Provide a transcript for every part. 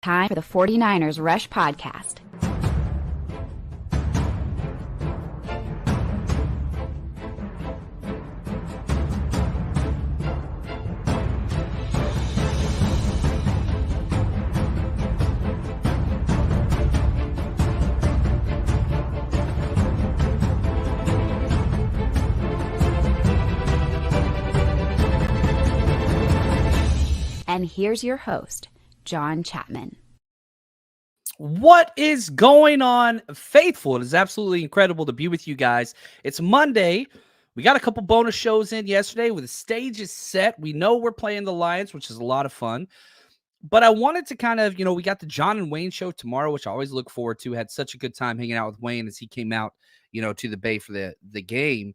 time for the 49ers Rush podcast. And here's your host, John Chapman. What is going on, faithful? It is absolutely incredible to be with you guys. It's Monday. We got a couple bonus shows in yesterday with the stage is set. We know we're playing the Lions, which is a lot of fun. But I wanted to kind of, we got the John and Wayne show tomorrow, which I always look forward to. Had such a good time hanging out with Wayne as he came out, to the Bay for the game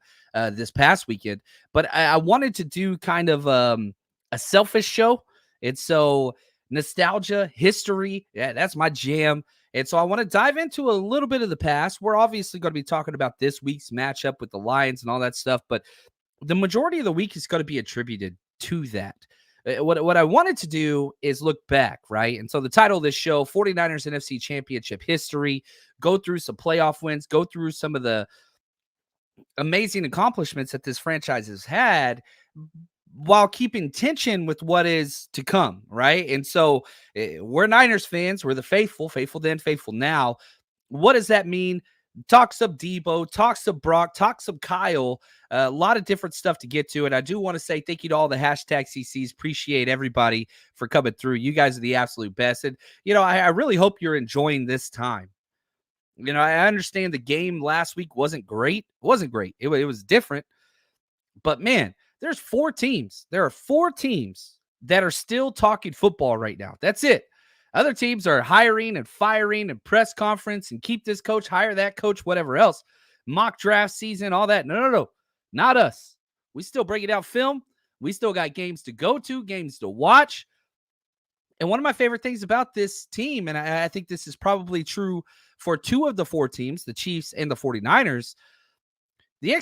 this past weekend. But I wanted to do kind of a selfish show. And so nostalgia, history, that's my jam. And so I want to dive into a little bit of the past. We're obviously going to be talking about this week's matchup with the Lions and all that stuff, but the majority of the week is going to be attributed to that. What I wanted to do is look back, right? And so the title of this show, 49ers NFC Championship History, go through some playoff wins, go through some of the amazing accomplishments that this franchise has had, while keeping tension with what is to come, right? And so we're Niners fans. We're the faithful then, faithful now. What does that mean? Talk some Debo, talk some Brock, talk some Kyle, a lot of different stuff to get to. And I do want to say thank you to all the hashtag CCs. Appreciate everybody for coming through. You guys are the absolute best. And, I really hope you're enjoying this time. I understand the game last week wasn't great. It wasn't great. It was different. But, man, there's 4 teams. There are 4 teams that are still talking football right now. That's it. Other teams are hiring and firing and press conference and keep this coach, hire that coach, whatever else. Mock draft season, all that. No. Not us. We still break it out film. We still got games to go to, games to watch. And one of my favorite things about this team, and I think this is probably true for 2 of the 4 teams, the Chiefs and the 49ers, the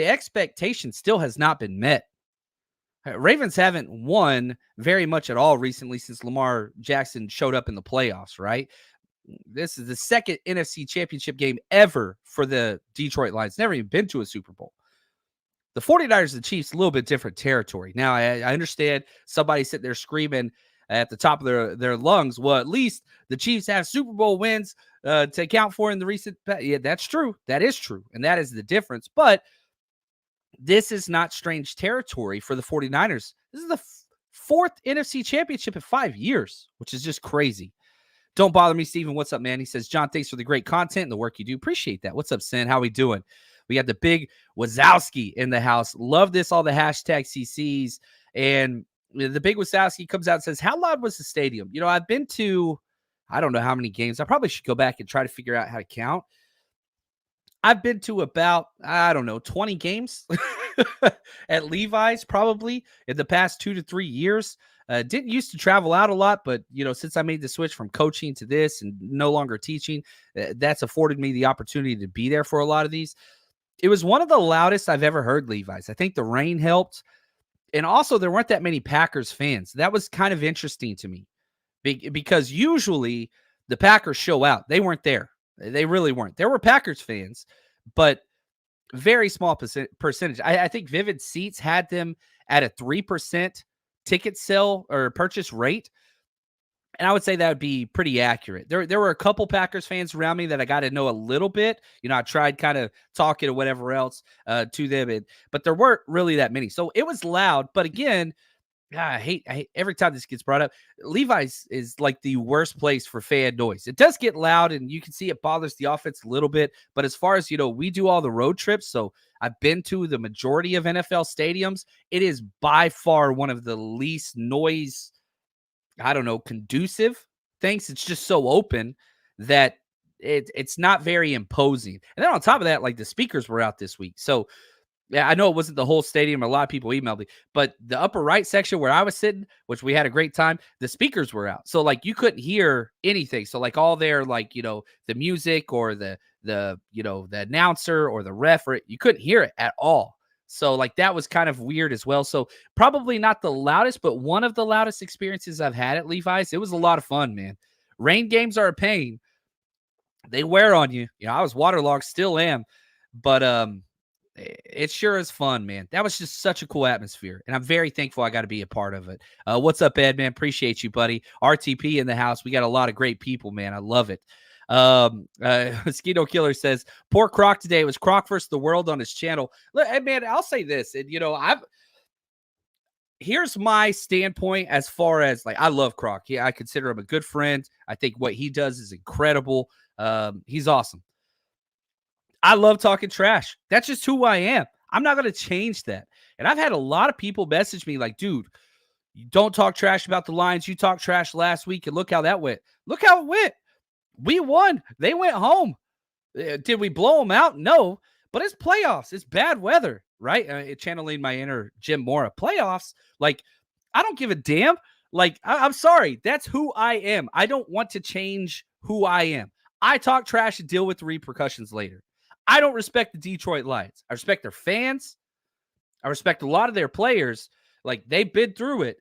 expectation still has not been met. Ravens haven't won very much at all recently since Lamar Jackson showed up in the playoffs, right? This is the second NFC Championship game ever for the Detroit Lions. Never even been to a Super Bowl. The 49ers and the Chiefs, a little bit different territory. Now, I understand somebody sitting there screaming at the top of their lungs, well, at least the Chiefs have Super Bowl wins to account for in the recent past. Yeah, that's true. That is true. And that is the difference. But this is not strange territory for the 49ers. This is the 4th NFC Championship in 5 years, which is just crazy. Don't bother me, Steven. What's up, man? He says, John, thanks for the great content and the work you do. Appreciate that. What's up, Sin? How we doing? We got the big Wazowski in the house. Love this, all the hashtag CCs. And the big Wazowski comes out and says, how loud was the stadium? I've been to, I don't know how many games. I probably should go back and try to figure out how to count. I've been to about, 20 games at Levi's probably in the past 2 to 3 years. Didn't used to travel out a lot, but, since I made the switch from coaching to this and no longer teaching, that's afforded me the opportunity to be there for a lot of these. It was one of the loudest I've ever heard Levi's. I think the rain helped. And also there weren't that many Packers fans. That was kind of interesting to me because usually the Packers show out. They weren't there. They really weren't. There were Packers fans, but very small percentage. I think Vivid Seats had them at a 3% ticket sale or purchase rate. And I would say that would be pretty accurate. There were a couple Packers fans around me that I got to know a little bit. I tried kind of talking or whatever else to them, but there weren't really that many. So it was loud. But again, I hate every time this gets brought up. Levi's is like the worst place for fan noise. It does get loud, and you can see it bothers the offense a little bit. But as far as, we do all the road trips, so I've been to the majority of NFL stadiums. It is by far one of the least noise, conducive things. It's just so open that it's not very imposing. And then on top of that, like the speakers were out this week. So yeah, I know it wasn't the whole stadium. A lot of people emailed me, but the upper right section where I was sitting, which we had a great time, the speakers were out. So like you couldn't hear anything. So like all their the music or the announcer or the ref, you couldn't hear it at all. So like that was kind of weird as well. So probably not the loudest, but one of the loudest experiences I've had at Levi's. It was a lot of fun, man. Rain games are a pain. They wear on you. I was waterlogged, still am. But it sure is fun, man. That was just such a cool atmosphere, and I'm very thankful I got to be a part of it. What's up, Ed, man? Appreciate you, buddy. RTP in the house. We got a lot of great people, man. I love it. Mosquito Killer says, poor Croc today. It was Croc versus the world on his channel. Look, man, I'll say this, and here's my standpoint as far as, like, I love Croc. I consider him a good friend. I think what he does is incredible. He's awesome. I love talking trash. That's just who I am. I'm not going to change that. And I've had a lot of people message me like, dude, you don't talk trash about the Lions. You talked trash last week, and look how that went. Look how it went. We won. They went home. Did we blow them out? No. But it's playoffs. It's bad weather, right? Channeling my inner Jim Mora. Playoffs, like, I don't give a damn. Like, I'm sorry. That's who I am. I don't want to change who I am. I talk trash and deal with the repercussions later. I don't respect the Detroit Lions. I respect their fans. I respect a lot of their players. Like, they've been through it.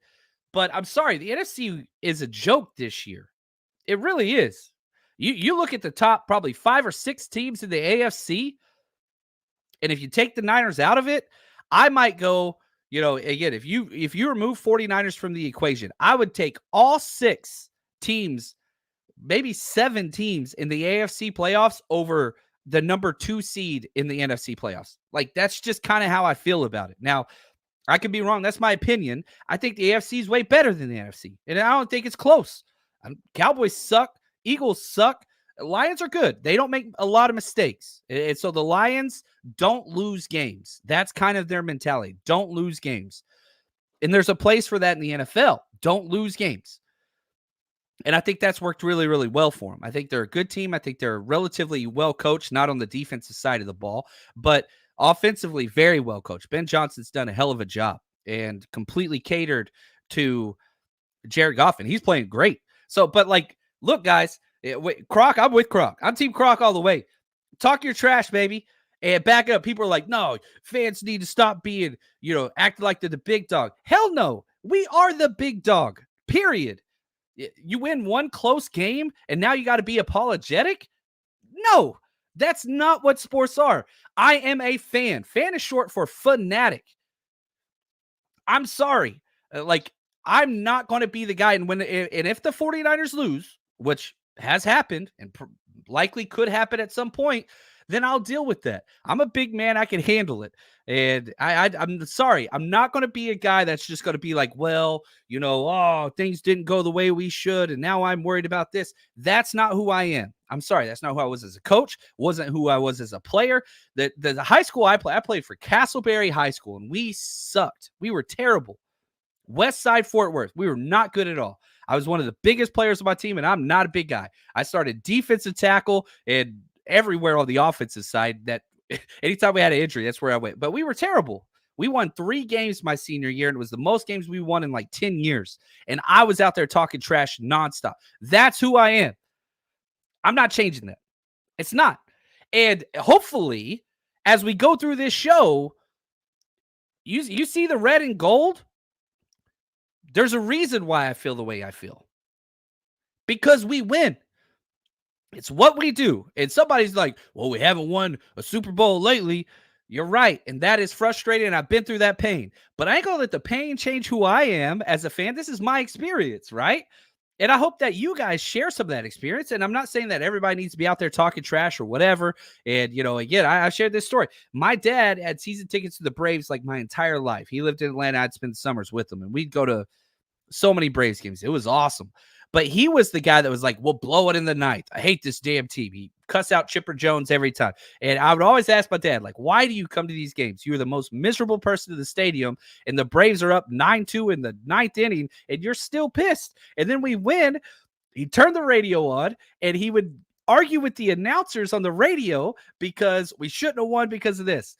But I'm sorry, the NFC is a joke this year. It really is. You look at the top probably 5 or 6 teams in the AFC, and if you take the Niners out of it, I might go, again, if you remove 49ers from the equation, I would take all 6 teams, maybe 7 teams in the AFC playoffs over the number 2 seed in the NFC playoffs. Like, that's just kind of how I feel about it. Now, I could be wrong. That's my opinion. I think the AFC is way better than the NFC, and I don't think it's close. Cowboys suck. Eagles suck. Lions are good. They don't make a lot of mistakes. And so the Lions don't lose games. That's kind of their mentality. Don't lose games. And there's a place for that in the NFL. Don't lose games. And I think that's worked really, really well for them. I think they're a good team. I think they're relatively well coached, not on the defensive side of the ball, but offensively very well coached. Ben Johnson's done a hell of a job and completely catered to Jared Goff, and he's playing great. So, but like, look, guys, Croc, I'm with Croc. I'm Team Croc all the way. Talk your trash, baby, and back up. People are like, no, fans need to stop being, acting like they're the big dog. Hell no. We are the big dog, period. You win one close game, and now you got to be apologetic? No, that's not what sports are. I am a fan. Fan is short for fanatic. I'm sorry. I'm not going to be the guy. And if the 49ers lose, which has happened and likely could happen at some point, then I'll deal with that. I'm a big man. I can handle it. And I'm sorry. I'm not going to be a guy that's just going to be like, well, things didn't go the way we should, and now I'm worried about this. That's not who I am. I'm sorry. That's not who I was as a coach. Wasn't who I was as a player. The high school I played for Castleberry High School, and we sucked. We were terrible. West Side Fort Worth. We were not good at all. I was one of the biggest players on my team, and I'm not a big guy. I started defensive tackle and everywhere on the offensive side. That anytime we had an injury, that's where I went. But we were terrible. We won 3 games my senior year, and it was the most games we won in like 10 years. And I was out there talking trash nonstop. That's who I am. I'm not changing that. It's not. And hopefully, as we go through this show, you see the red and gold. There's a reason why I feel the way I feel. Because we win. It's what we do. And somebody's like, well, we haven't won a Super Bowl lately. You're right. And that is frustrating. And I've been through that pain. But I ain't going to let the pain change who I am as a fan. This is my experience, right? And I hope that you guys share some of that experience. And I'm not saying that everybody needs to be out there talking trash or whatever. And, again, I shared this story. My dad had season tickets to the Braves like my entire life. He lived in Atlanta. I'd spend summers with him. And we'd go to so many Braves games. It was awesome. But he was the guy that was like, we'll blow it in the ninth. I hate this damn team. He cuss out Chipper Jones every time. And I would always ask my dad, like, why do you come to these games? You're the most miserable person in the stadium, and the Braves are up 9-2 in the 9th inning, and you're still pissed. And then we win. He turned the radio on, and he would argue with the announcers on the radio because we shouldn't have won because of this.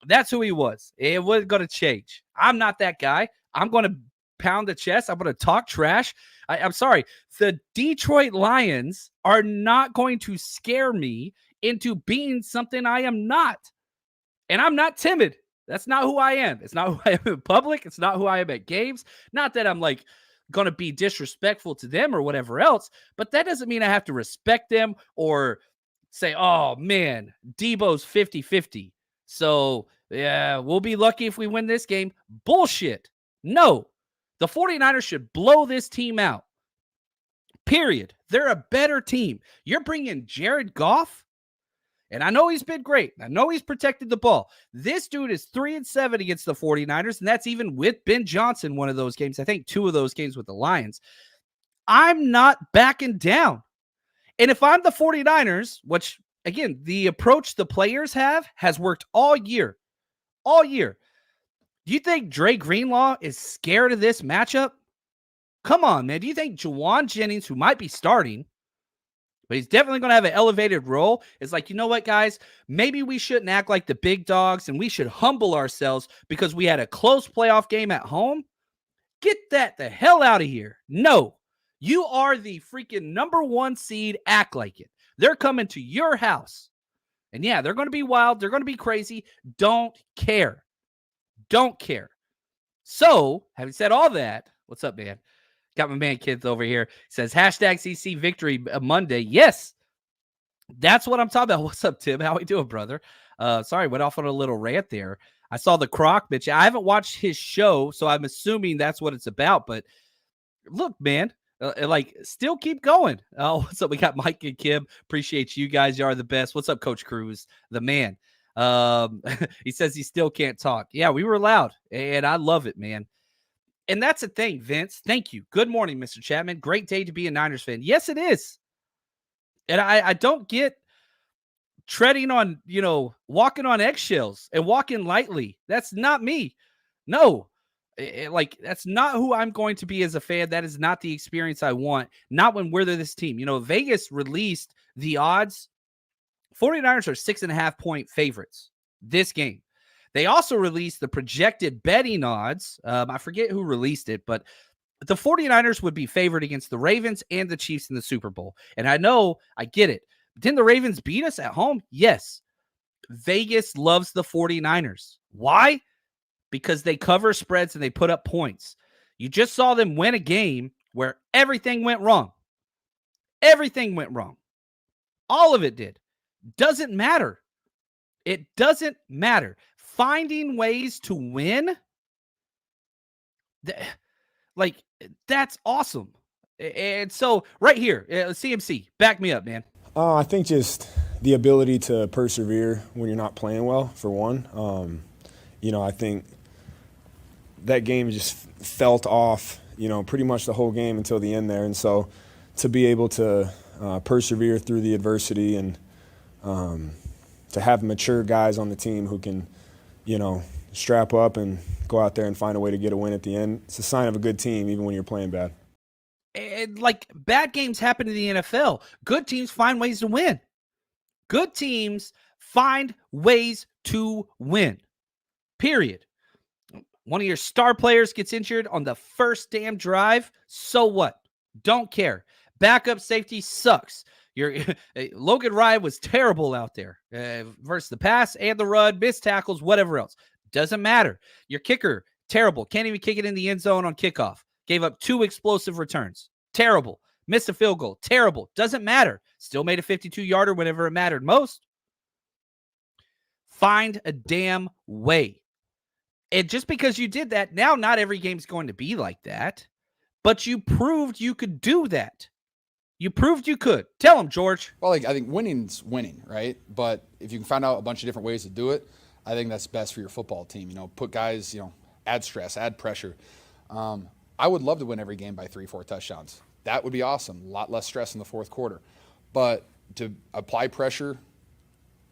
That's who he was. It wasn't going to change. I'm not that guy. I'm going to pound the chest. I'm going to talk trash. I'm sorry. The Detroit Lions are not going to scare me into being something I am not. And I'm not timid. That's not who I am. It's not who I am in public. It's not who I am at games. Not that I'm like going to be disrespectful to them or whatever else, but that doesn't mean I have to respect them or say, oh man, Debo's 50-50. So yeah, we'll be lucky if we win this game. Bullshit. No, the 49ers should blow this team out. Period. They're a better team. You're bringing Jared Goff, and I know he's been great. I know he's protected the ball. This dude is 3-7 against the 49ers, and that's even with Ben Johnson, one of those games. I think 2 of those games with the Lions. I'm not backing down. And if I'm the 49ers, which, again, the approach the players have has worked all year. All year. Do you think Dre Greenlaw is scared of this matchup? Come on, man. Do you think Juwan Jennings, who might be starting, but he's definitely going to have an elevated role, is like, you know what, guys? Maybe we shouldn't act like the big dogs and we should humble ourselves because we had a close playoff game at home? Get that the hell out of here. No. You are the freaking number 1 seed. Act like it. They're coming to your house. And yeah, they're going to be wild. They're going to be crazy. Don't care. Don't care. So, having said all that, what's up, man? Got my man Kith over here. Says, hashtag CC victory Monday. Yes, that's what I'm talking about. What's up, Tim? How we doing, brother? Sorry, went off on a little rant there. I saw the Croc bitch. I haven't watched his show, so I'm assuming that's what it's about. But look, man, still keep going. Oh, what's up? We got Mike and Kim. Appreciate you guys. You are the best. What's up, Coach Cruz, the man? He says he still can't talk. Yeah, we were loud, and I love it, man. And that's the thing, Vince. Thank you. Good morning, Mr. Chapman. Great day to be a Niners fan. Yes, it is. And I don't get treading on, walking on eggshells and walking lightly. That's not me. No. That's not who I'm going to be as a fan. That is not the experience I want. Not when we're this team. Vegas released the odds. 49ers are 6.5 point favorites this game. They also released the projected betting odds. I forget who released it, but the 49ers would be favored against the Ravens and the Chiefs in the Super Bowl. And I know, I get it. Didn't the Ravens beat us at home? Yes. Vegas loves the 49ers. Why? Because they cover spreads and they put up points. You just saw them win a game where everything went wrong. Everything went wrong. All of it did. Doesn't matter. It doesn't matter. Finding ways to win, that's awesome. And so right here, CMC, back me up, man. I think just the ability to persevere when you're not playing well, for one. I think that game just felt off, pretty much the whole game until the end there. And so to be able to persevere through the adversity and to have mature guys on the team who can, strap up and go out there and find a way to get a win at the end, it's a sign of a good team, even when you're playing bad. And bad games happen in the NFL. Good teams find ways to win. Good teams find ways to win. Period. One of your star players gets injured on the first damn drive. So what? Don't care. Backup safety sucks. Logan Ryan was terrible out there versus the pass and the run, missed tackles, whatever else. Doesn't matter. Your kicker, terrible. Can't even kick it in the end zone on kickoff. Gave up 2 explosive returns. Terrible. Missed a field goal. Terrible. Doesn't matter. Still made a 52-yarder whenever it mattered most. Find a damn way. And just because you did that, now not every game's going to be like that. But you proved you could do that. You proved you could. Tell him, George. Well, I think winning's winning, right? But if you can find out a bunch of different ways to do it, I think that's best for your football team. Put guys, add stress, add pressure. I would love to win every game by 3-4 touchdowns. That would be awesome. A lot less stress in the fourth quarter. But to apply pressure,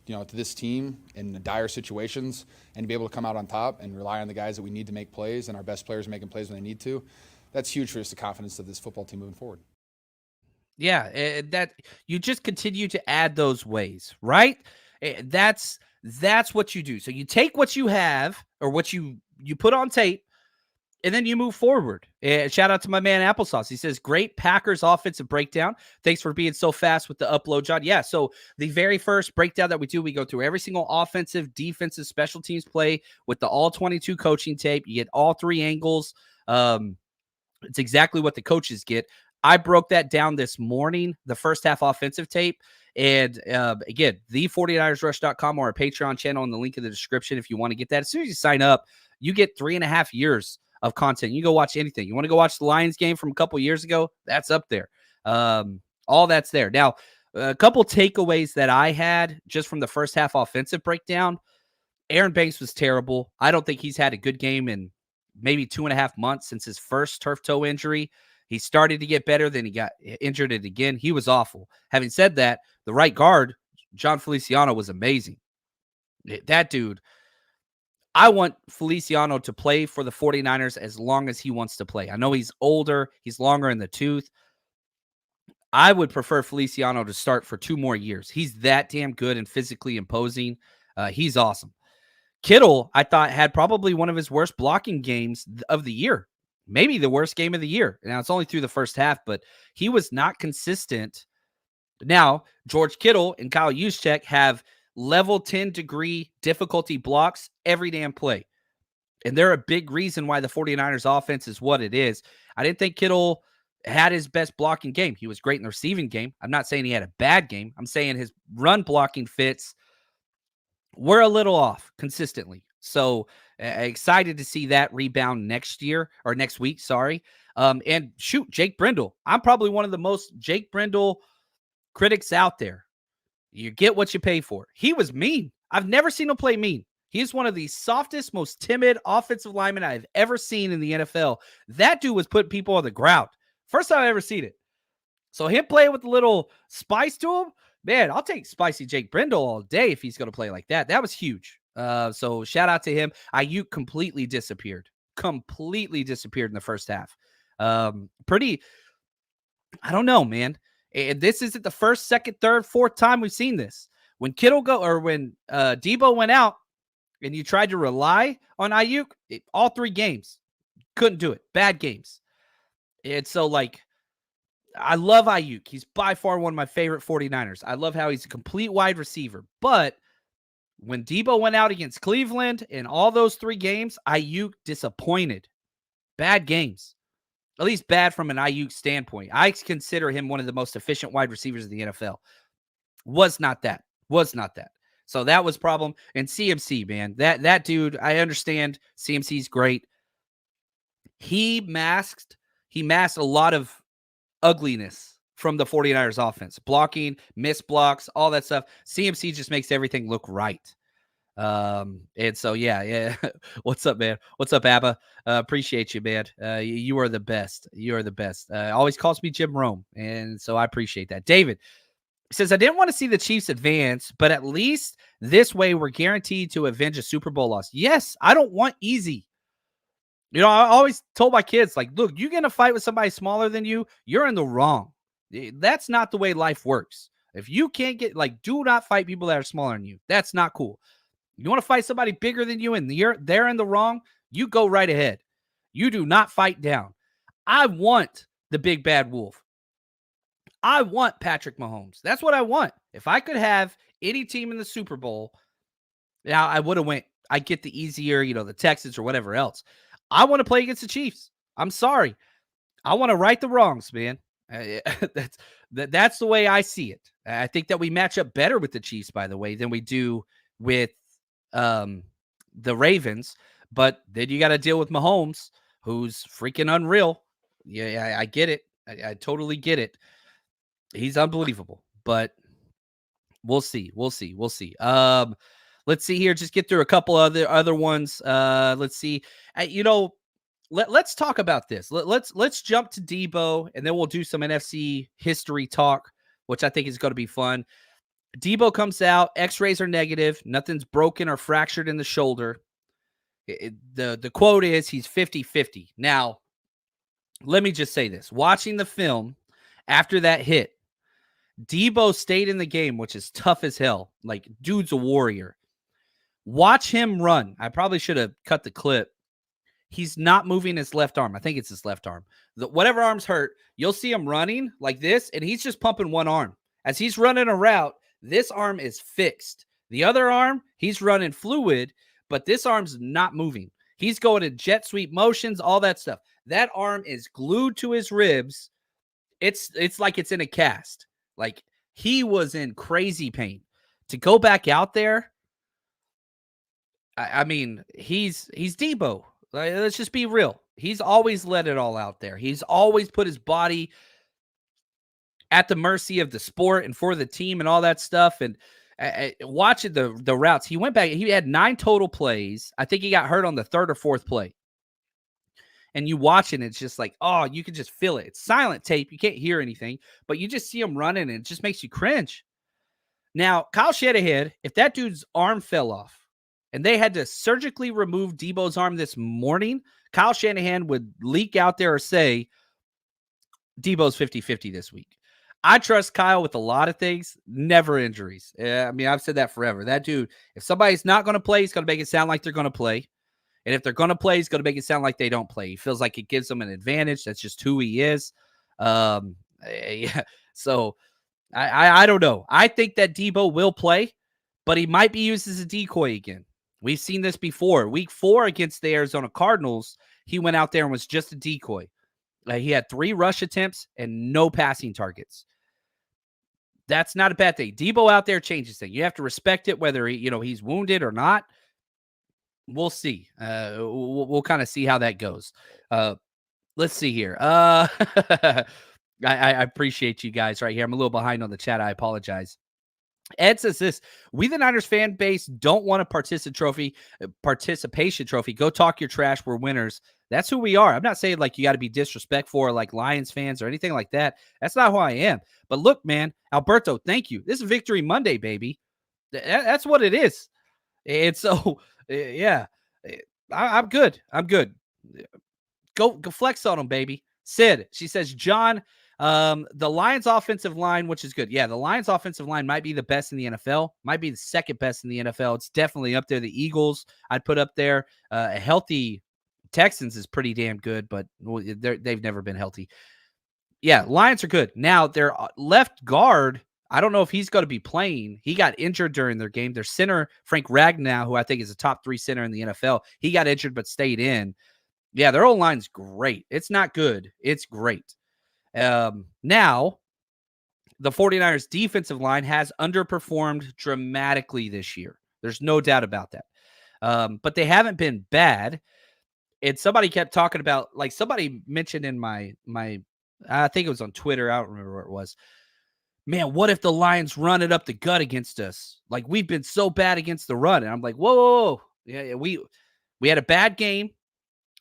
to this team in the dire situations and to be able to come out on top and rely on the guys that we need to make plays and our best players making plays when they need to, that's huge for us, the confidence of this football team moving forward. Yeah, that you just continue to add those ways, right? That's what you do. So you take what you have or what you put on tape, and then you move forward. Shout out to my man Applesauce. He says, great Packers offensive breakdown. Thanks for being so fast with the upload, John. Yeah, so the very first breakdown that we do, we go through every single offensive, defensive, special teams play with the all 22 coaching tape. You get all 3 angles. It's exactly what the coaches get. I broke that down this morning, the first half offensive tape. And again, the49ersrush.com or our Patreon channel in the link in the description if you want to get that. As soon as you sign up, you get 3.5 years of content. You go watch anything. You want to go watch the Lions game from a couple years ago? That's up there. All that's there. Now, a couple takeaways that I had just from the first half offensive breakdown. Aaron Banks was terrible. I don't think he's had a good game in maybe 2.5 months since his first turf toe injury. He started to get better, then he got injured it again. He was awful. Having said that, the right guard, John Feliciano, was amazing. That dude, I want Feliciano to play for the 49ers as long as he wants to play. I know he's older. He's longer in the tooth. I would prefer Feliciano to start for 2 more years. He's that damn good and physically imposing. He's awesome. Kittle, I thought, had probably one of his worst blocking games of the year. Maybe the worst game of the year. Now, it's only through the first half, but he was not consistent. Now, George Kittle and Kyle Juszczyk have level 10 degree difficulty blocks every damn play. And they're a big reason why the 49ers offense is what it is. I didn't think Kittle had his best blocking game. He was great in the receiving game. I'm not saying he had a bad game. I'm saying his run blocking fits were a little off consistently. So excited to see that rebound next week. Sorry. And shoot, Jake Brendel. I'm probably one of the most Jake Brendel critics out there. You get what you pay for. He was mean. I've never seen him play mean. He is one of the softest, most timid offensive linemen I've ever seen in the NFL. That dude was putting people on the ground. First time I've ever seen it. So him playing with a little spice to him, man, I'll take spicy Jake Brendel all day if he's going to play like that. That was huge. So shout out to him. Ayuk completely disappeared in the first half. I don't know, man. And this isn't the first, second, third, fourth time we've seen this. When Debo went out and you tried to rely on Ayuk, all 3 games, couldn't do it. Bad games. And so, I love Ayuk. He's by far one of my favorite 49ers. I love how he's a complete wide receiver. But when Debo went out against Cleveland in all those 3 games, Ayuk disappointed. Bad games. At least bad from an Ayuk standpoint. I consider him one of the most efficient wide receivers in the NFL. Was not that. So that was problem. And CMC, man, that dude, I understand CMC's great. He masked a lot of ugliness from the 49ers offense. Blocking, missed blocks, all that stuff. CMC just makes everything look right. And so, yeah. What's up, man? What's up, Abba? Appreciate you, man. You are the best. Always calls me Jim Rome. And so I appreciate that. David says, I didn't want to see the Chiefs advance, but at least this way we're guaranteed to avenge a Super Bowl loss. Yes, I don't want easy. I always told my kids, look, you get in a fight with somebody smaller than you, you're in the wrong. That's not the way life works. If you can't do not fight people that are smaller than you. That's not cool. You want to fight somebody bigger than you and they're in the wrong, you go right ahead. You do not fight down. I want the big bad wolf. I want Patrick Mahomes. That's what I want. If I could have any team in the Super Bowl, now I would have went. I get the easier, the Texans or whatever else. I want to play against the Chiefs. I'm sorry. I want to right the wrongs, man. That's the way I see it. I think that we match up better with the Chiefs, by the way, than we do with the Ravens. But then you got to deal with Mahomes, who's freaking unreal. Yeah, I get it. I totally get it. He's unbelievable, but we'll see. Let's see here. Just get through a couple other ones. Let's see. Let's talk about this. Let's jump to Debo, and then we'll do some NFC history talk, which I think is going to be fun. Debo comes out. X-rays are negative. Nothing's broken or fractured in the shoulder. The quote is he's 50-50. Now, let me just say this. Watching the film after that hit, Debo stayed in the game, which is tough as hell. Dude's a warrior. Watch him run. I probably should have cut the clip. He's not moving his left arm. I think it's his left arm. Whatever arm's hurt, you'll see him running like this, and he's just pumping one arm. As he's running a route, this arm is fixed. The other arm, he's running fluid, but this arm's not moving. He's going in jet sweep motions, all that stuff. That arm is glued to his ribs. It's like it's in a cast. Like, he was in crazy pain. To go back out there, I mean, he's Debo. Like, let's just be real. He's always let it all out there. He's always put his body at the mercy of the sport and for the team and all that stuff. And watching the routes, he went back. He had 9 total plays. I think he got hurt on the 3rd or 4th play. And you watch it, it's just like, oh, you can just feel it. It's silent tape. You can't hear anything, but you just see him running, and it just makes you cringe. Now, Kyle Shanahan, if that dude's arm fell off and they had to surgically remove Debo's arm this morning, Kyle Shanahan would leak out there or say, Debo's 50-50 this week. I trust Kyle with a lot of things, never injuries. I mean, I've said that forever. That dude, if somebody's not going to play, he's going to make it sound like they're going to play. And if they're going to play, he's going to make it sound like they don't play. He feels like it gives them an advantage. That's just who he is. Yeah. So I don't know. I think that Debo will play, but he might be used as a decoy again. We've seen this before. Week 4 against the Arizona Cardinals, he went out there and was just a decoy. He had 3 rush attempts and no passing targets. That's not a bad thing. Debo out there changes things. You have to respect it, whether he's wounded or not. We'll see. We'll kind of see how that goes. Let's see here. I appreciate you guys right here. I'm a little behind on the chat. I apologize. Ed says this: we the Niners fan base don't want a participation trophy. Go talk your trash. We're winners. That's who we are. I'm not saying like you got to be disrespectful or like Lions fans or anything like that. That's not who I am. But look, man, Alberto, thank you. This is Victory Monday, baby. That's what it is. And so, yeah, I'm good. I'm good. Go flex on them, baby. Sid, she says, John, the Lions offensive line, which is good. Yeah, the Lions offensive line might be the best in the NFL, might be the second best in the NFL. It's definitely up there. The Eagles I'd put up there. A healthy Texans is pretty damn good, but they've never been healthy. Yeah, Lions are good. Now, their left guard, I don't know if he's going to be playing. He got injured during their game. Their center, Frank Ragnow, who I think is a top 3 center in the NFL, he got injured but stayed in. Yeah, their O-line's great. It's not good. It's great. Now, the 49ers defensive line has underperformed dramatically this year. There's no doubt about that. But they haven't been bad. And somebody kept talking about, like somebody mentioned in my I think it was on Twitter. I don't remember where it was. Man, what if the Lions run it up the gut against us? Like, we've been so bad against the run. And I'm like, whoa. Yeah, we had a bad game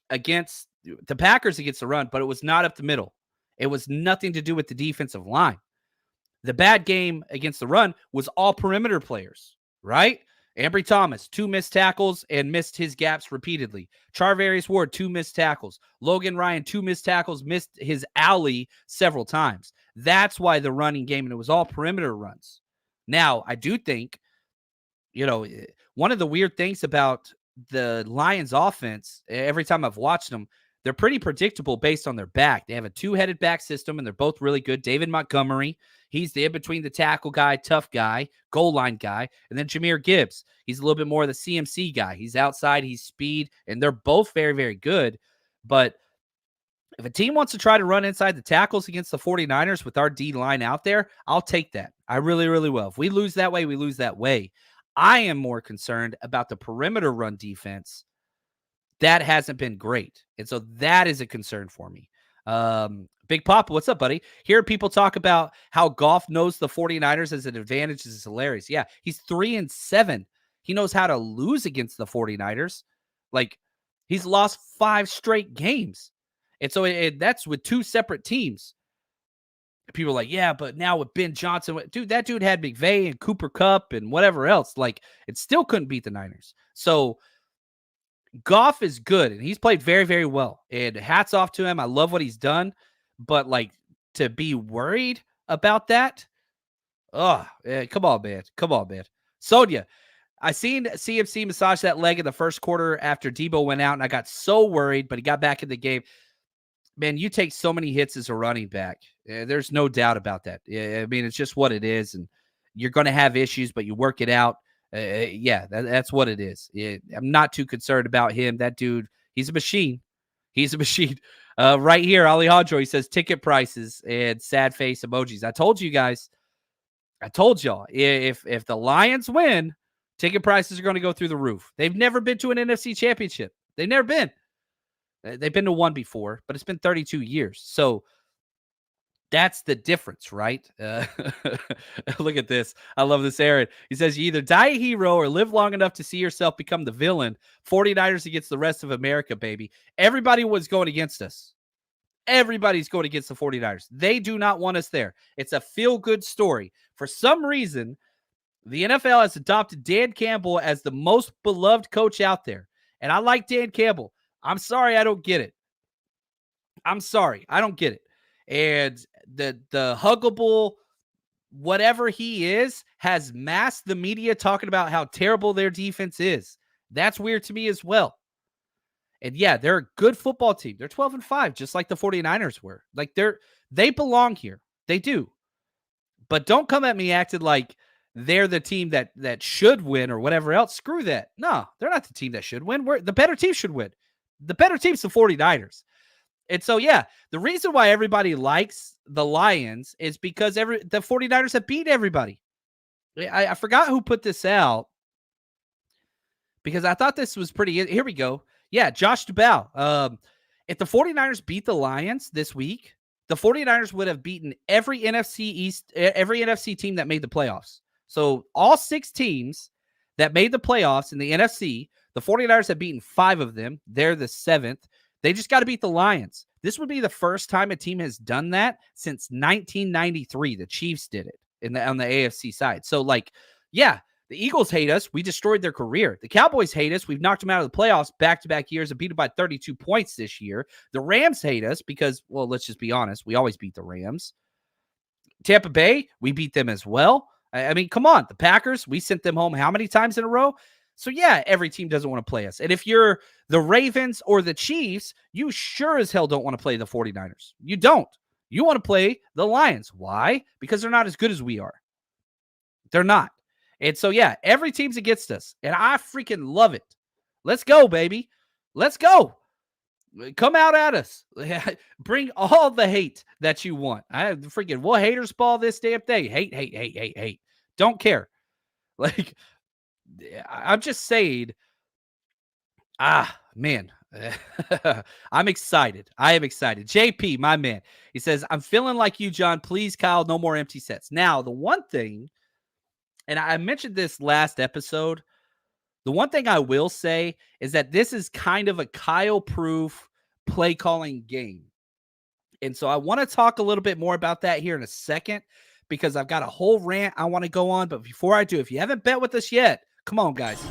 against the Packers against the run, but it was not up the middle. It was nothing to do with the defensive line. The bad game against the run was all perimeter players, right? Ambry Thomas, 2 missed tackles and missed his gaps repeatedly. Charvarius Ward, 2 missed tackles. Logan Ryan, 2 missed tackles, missed his alley several times. That's why the running game, and it was all perimeter runs. Now, I do think, one of the weird things about the Lions offense, every time I've watched them, they're pretty predictable based on their back. They have a 2-headed back system, and they're both really good. David Montgomery, he's the in-between the tackle guy, tough guy, goal line guy. And then Jahmyr Gibbs, he's a little bit more of the CMC guy. He's outside, he's speed, and they're both very, very good. But if a team wants to try to run inside the tackles against the 49ers with our D-line out there, I'll take that. I really, really will. If we lose that way, we lose that way. I am more concerned about the perimeter run defense. That hasn't been great. And so that is a concern for me. Big Papa, what's up, buddy? Hear people talk about how Goff knows the 49ers as an advantage is hilarious. Yeah, he's 3-7. He knows how to lose against the 49ers. Like, he's lost 5 straight games. And so that's with 2 separate teams. People are like, yeah, but now with Ben Johnson, dude, that dude had McVay and Cooper Kupp and whatever else. Like, it still couldn't beat the Niners. So Goff is good, and he's played very, very well. And hats off to him. I love what he's done. But, like, to be worried about that, come on, man. Come on, man. Sonia, I seen CMC massage that leg in the first quarter after Debo went out, and I got so worried, but he got back in the game. Man, you take so many hits as a running back. There's no doubt about that. I mean, it's just what it is, and you're going to have issues, but you work it out. That's what it is. I'm not too concerned about him. That dude, he's a machine. He's a machine. Right here, Alejandro, he says ticket prices and sad face emojis. I told you guys. I told y'all. If the Lions win, ticket prices are going to go through the roof. They've never been to an NFC Championship. They've never been. They've been to one before, but it's been 32 years. So that's the difference, right? Look at this. I love this, Aaron. He says, you either die a hero or live long enough to see yourself become the villain. 49ers against the rest of America, baby. Everybody was going against us. Everybody's going against the 49ers. They do not want us there. It's a feel-good story. For some reason, the NFL has adopted Dan Campbell as the most beloved coach out there. And I like Dan Campbell. I'm sorry I don't get it. I'm sorry. I don't get it. And the huggable whatever he is has masked the media talking about how terrible their defense is. That's weird to me as well. And yeah, they're a good football team. They're 12-5, just like the 49ers were. Like they belong here. They do. But don't come at me acting like they're the team that should win or whatever else. Screw that. No, they're not the team that should win. The better team should win. The better team's the 49ers. And so, yeah, the reason why everybody likes the Lions is because the 49ers have beat everybody. I forgot who put this out because I thought this was pretty. Here we go. Yeah, Josh Dubow. If the 49ers beat the Lions this week, the 49ers would have beaten every NFC team that made the playoffs. So all 6 teams that made the playoffs in the NFC, the 49ers have beaten 5 of them. They're the 7th. They just got to beat the Lions. This would be the first time a team has done that since 1993. The Chiefs did it on the AFC side. So, yeah, the Eagles hate us. We destroyed their career. The Cowboys hate us. We've knocked them out of the playoffs back-to-back years and beat them by 32 points this year. The Rams hate us because, well, let's just be honest. We always beat the Rams. Tampa Bay, we beat them as well. I mean, come on. The Packers, we sent them home how many times in a row? So, yeah, every team doesn't want to play us. And if you're the Ravens or the Chiefs, you sure as hell don't want to play the 49ers. You don't. You want to play the Lions. Why? Because they're not as good as we are. They're not. And so, yeah, every team's against us. And I freaking love it. Let's go, baby. Let's go. Come out at us. Bring all the hate that you want. We'll haters ball this damn thing. Hate. Don't care. I'm just saying, man, I'm excited. I am excited. JP, my man, he says, I'm feeling like you, John. Please, Kyle, no more empty sets. Now, the one thing, and I mentioned this last episode, the one thing I will say is that this is kind of a Kyle-proof play calling game. And so I want to talk a little bit more about that here in a second because I've got a whole rant I want to go on. But before I do, if you haven't bet with us yet, come on, guys.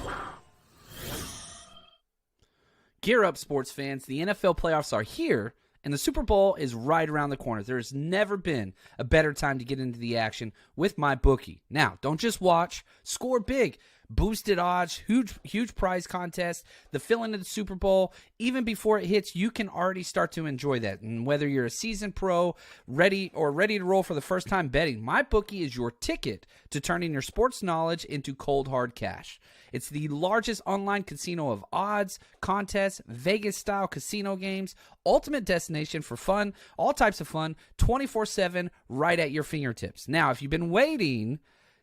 Gear up, sports fans. The NFL playoffs are here, and the Super Bowl is right around the corner. There's never been a better time to get into the action with MyBookie. Now, don't just watch. Score big. Boosted odds, huge prize contest, the fill-in of the Super Bowl. Even before it hits, you can already start to enjoy that. And whether you're a seasoned pro, ready to roll for the first time betting, MyBookie is your ticket to turning your sports knowledge into cold, hard cash. It's the largest online casino of odds, contests, Vegas-style casino games, ultimate destination for fun, all types of fun, 24/7, right at your fingertips. Now, if you've been waiting,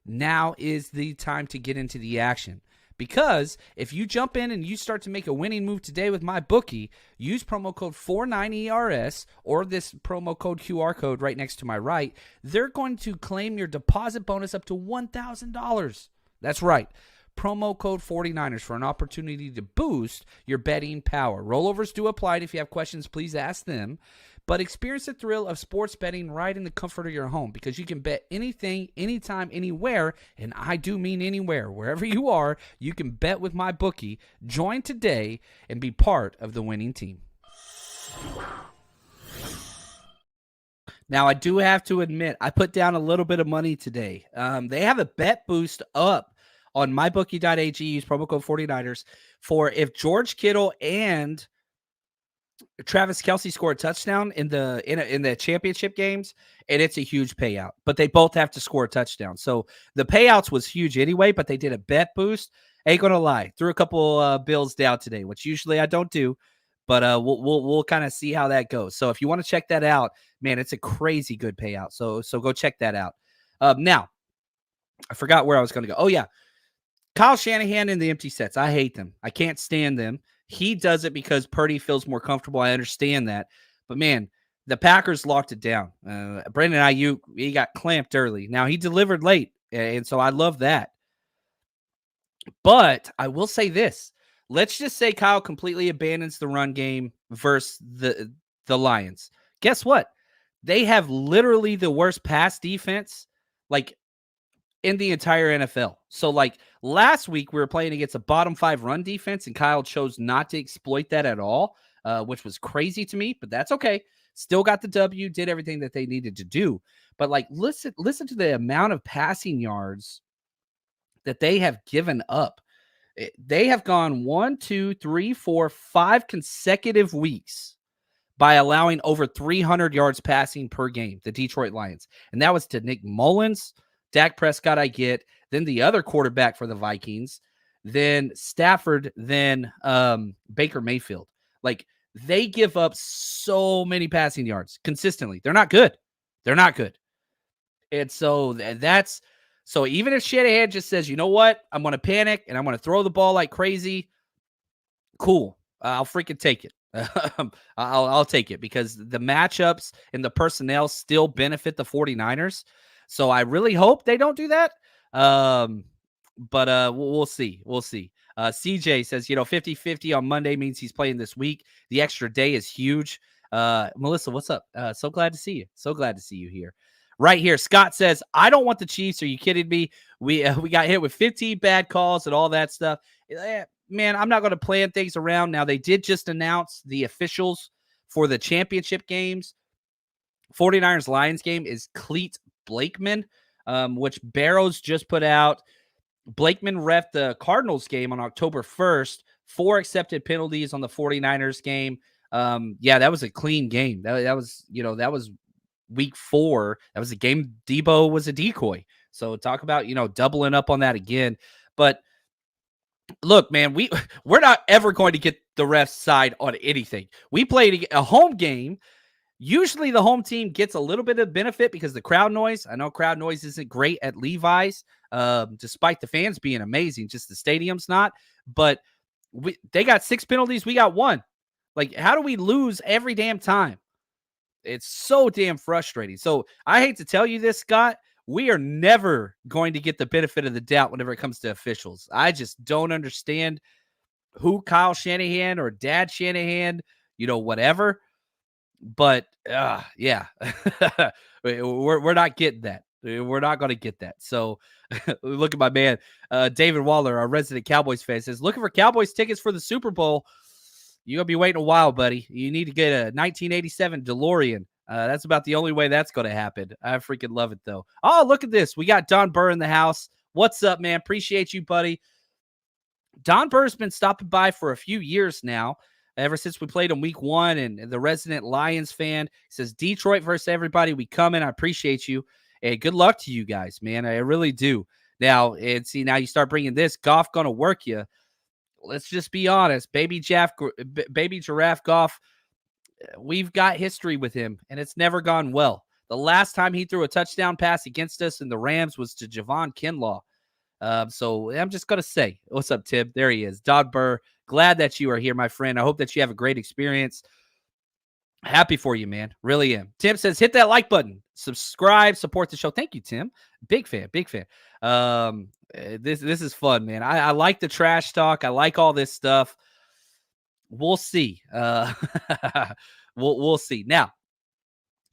now is the time to get into the action. Because if you jump in and you start to make a winning move today with MyBookie, use promo code 49ERS or this promo code QR code right next to my right. They're going to claim your deposit bonus up to $1,000. That's right. Promo code 49ers for an opportunity to boost your betting power. Rollovers do apply. If you have questions, please ask them. But experience the thrill of sports betting right in the comfort of your home because you can bet anything, anytime, anywhere, and I do mean anywhere. Wherever you are, you can bet with MyBookie. Join today and be part of the winning team. Now, I do have to admit, I put down a little bit of money today. They have a bet boost up on mybookie.ag. Use promo code 49ers for if George Kittle and Travis Kelce scored a touchdown in the championship games, and it's a huge payout. But they both have to score a touchdown. So the payouts was huge anyway, but they did a bet boost. Ain't going to lie. Threw a couple bills down today, which usually I don't do. But we'll kind of see how that goes. So if you want to check that out, man, it's a crazy good payout. So go check that out. Now, I forgot where I was going to go. Oh, yeah. Kyle Shanahan and the empty sets. I hate them. I can't stand them. He does it because Purdy feels more comfortable. I understand that. But, man, the Packers locked it down. Brandon Ayuk, he got clamped early. Now, he delivered late, and so I love that. But I will say this. Let's just say Kyle completely abandons the run game versus the Lions. Guess what? They have literally the worst pass defense, like, in the entire NFL. So, like, last week we were playing against a bottom 5 run defense, and Kyle chose not to exploit that at all, which was crazy to me, but that's okay. Still got the W, did everything that they needed to do. But, like, listen to the amount of passing yards that they have given up. They have gone 1, 2, 3, 4, 5 consecutive weeks by allowing over 300 yards passing per game, the Detroit Lions. And that was to Nick Mullins, Dak Prescott, I get, then the other quarterback for the Vikings, then Stafford, then Baker Mayfield. Like, they give up so many passing yards consistently. They're not good. They're not good. And so that's so even if Shanahan just says, you know what, I'm going to panic and I'm going to throw the ball like crazy, cool. I'll freaking take it. I'll take it because the matchups and the personnel still benefit the 49ers. So I really hope they don't do that. But we'll see. We'll see. CJ says, 50-50 on Monday means he's playing this week. The extra day is huge. Melissa, what's up? So glad to see you. So glad to see you here. Right here, Scott says, I don't want the Chiefs. Are you kidding me? We got hit with 15 bad calls and all that stuff. Man, I'm not going to plan things around. Now, they did just announce the officials for the championship games. 49ers-Lions game is Cleat Blakeman, which Barrows just put out. Blakeman reffed the Cardinals game on October 1st. 4 accepted penalties on the 49ers game. That was a clean game. That was week 4. That was a game Debo was a decoy. So talk about, doubling up on that again. But look, man, we're not ever going to get the ref's side on anything. We played a home game. Usually the home team gets a little bit of benefit because the crowd noise. I know crowd noise isn't great at Levi's, despite the fans being amazing. Just the stadium's not. But they got 6 penalties. We got 1. Like, how do we lose every damn time? It's so damn frustrating. So I hate to tell you this, Scott. We are never going to get the benefit of the doubt whenever it comes to officials. I just don't understand who Kyle Shanahan or Dad Shanahan, whatever. But yeah, we're not getting that. We're not going to get that. So look at my man, David Waller, our resident Cowboys fan, says, looking for Cowboys tickets for the Super Bowl. You're going to be waiting a while, buddy. You need to get a 1987 DeLorean. That's about the only way that's going to happen. I freaking love it, though. Oh, look at this. We got Don Burr in the house. What's up, man? Appreciate you, buddy. Don Burr's been stopping by for a few years now, ever since we played in week 1, and the resident Lions fan says, Detroit versus everybody. We come in. I appreciate you. And good luck to you guys, man. I really do. Now you start bringing this. Goff going to work you. Let's just be honest. Baby Giraffe Goff, we've got history with him, and it's never gone well. The last time he threw a touchdown pass against us in the Rams was to Javon Kinlaw. So I'm just going to say, what's up, Tim? There he is. Don Burr, glad that you are here, my friend. I hope that you have a great experience. Happy for you, man. Really am. Tim says, hit that like button. Subscribe, support the show. Thank you, Tim. Big fan. This is fun, man. I like the trash talk. I like all this stuff. We'll see. We'll see. Now,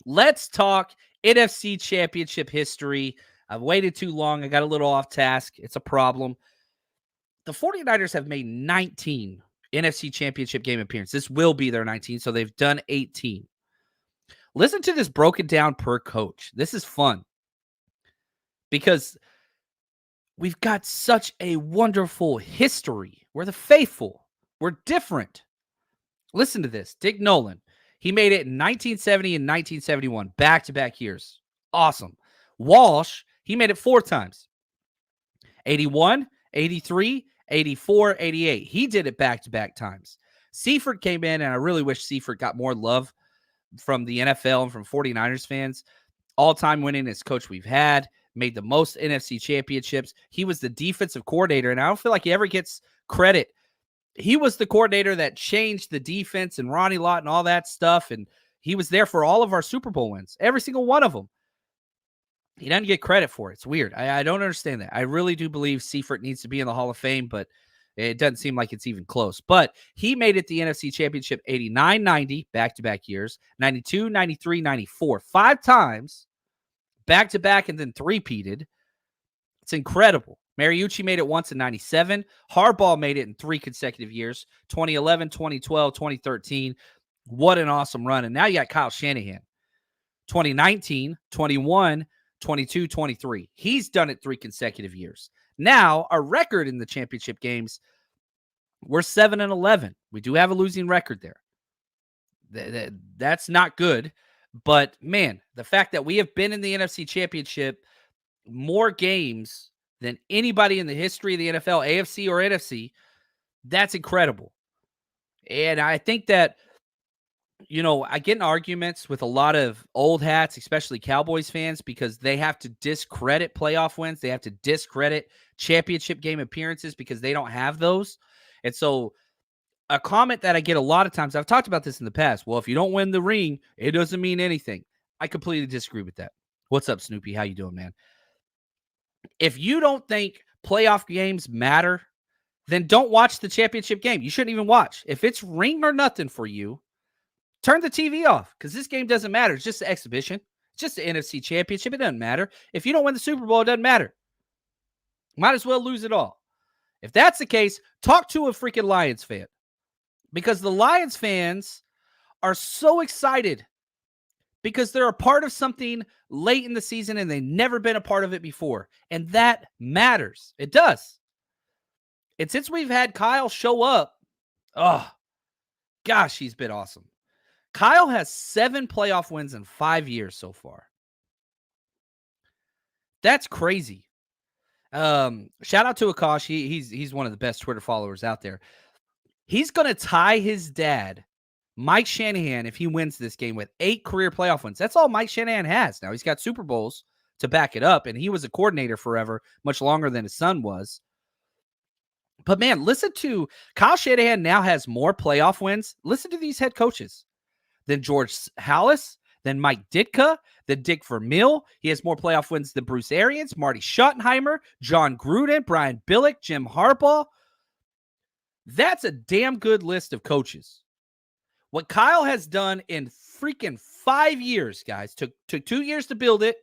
let's talk NFC Championship history. I've waited too long. I got a little off task. It's a problem. The 49ers have made 19 NFC Championship game appearances. This will be their 19, so they've done 18. Listen to this broken down per coach. This is fun because we've got such a wonderful history. We're the faithful. We're different. Listen to this. Dick Nolan. He made it in 1970 and 1971, back-to-back years. Awesome. Walsh, he made it 4 times. 81, 83, 84, 88. He did it back-to-back times. Seifert came in, and I really wish Seifert got more love from the NFL and from 49ers fans. All-time winningest coach we've had, made the most NFC championships. He was the defensive coordinator, and I don't feel like he ever gets credit. He was the coordinator that changed the defense and Ronnie Lott and all that stuff, and he was there for all of our Super Bowl wins, every single one of them. He doesn't get credit for it. It's weird. I don't understand that. I really do believe Seifert needs to be in the Hall of Fame, but it doesn't seem like it's even close. But he made it the NFC Championship 89, 90, back-to-back years, 92, 93, 94, 5 times, back-to-back, and then three-peated. It's incredible. Mariucci made it once in 97. Harbaugh made it in 3 consecutive years, 2011, 2012, 2013. What an awesome run. And now you got Kyle Shanahan, 2019, 21, 22, 23. He's done it 3 consecutive years. Now, our record in the championship games, we're 7-11. We do have a losing record there. That's not good. But, man, the fact that we have been in the NFC Championship more games than anybody in the history of the NFL, AFC or NFC, that's incredible. And I think that, I get in arguments with a lot of old hats, especially Cowboys fans, because they have to discredit playoff wins. They have to discredit championship game appearances because they don't have those. And so a comment that I get a lot of times, I've talked about this in the past. Well, if you don't win the ring, it doesn't mean anything. I completely disagree with that. What's up, Snoopy? How you doing, man? If you don't think playoff games matter, then don't watch the championship game. You shouldn't even watch. If it's ring or nothing for you, turn the TV off because this game doesn't matter. It's just an exhibition. It's just the NFC Championship. It doesn't matter. If you don't win the Super Bowl, it doesn't matter. Might as well lose it all. If that's the case, talk to a freaking Lions fan because the Lions fans are so excited because they're a part of something late in the season and they've never been a part of it before. And that matters. It does. And since we've had Kyle show up, oh, gosh, he's been awesome. Kyle has 7 playoff wins in 5 years so far. That's crazy. Shout out to Akash. He's one of the best Twitter followers out there. He's going to tie his dad, Mike Shanahan, if he wins this game with 8 career playoff wins. That's all Mike Shanahan has. Now, he's got Super Bowls to back it up, and he was a coordinator forever, much longer than his son was. But, man, listen to Kyle Shanahan now has more playoff wins. Listen to these head coaches. Than George Halas, than Mike Ditka, than Dick Vermeil. He has more playoff wins than Bruce Arians, Marty Schottenheimer, John Gruden, Brian Billick, Jim Harbaugh. That's a damn good list of coaches. What Kyle has done in freaking 5 years, guys, took 2 years to build it,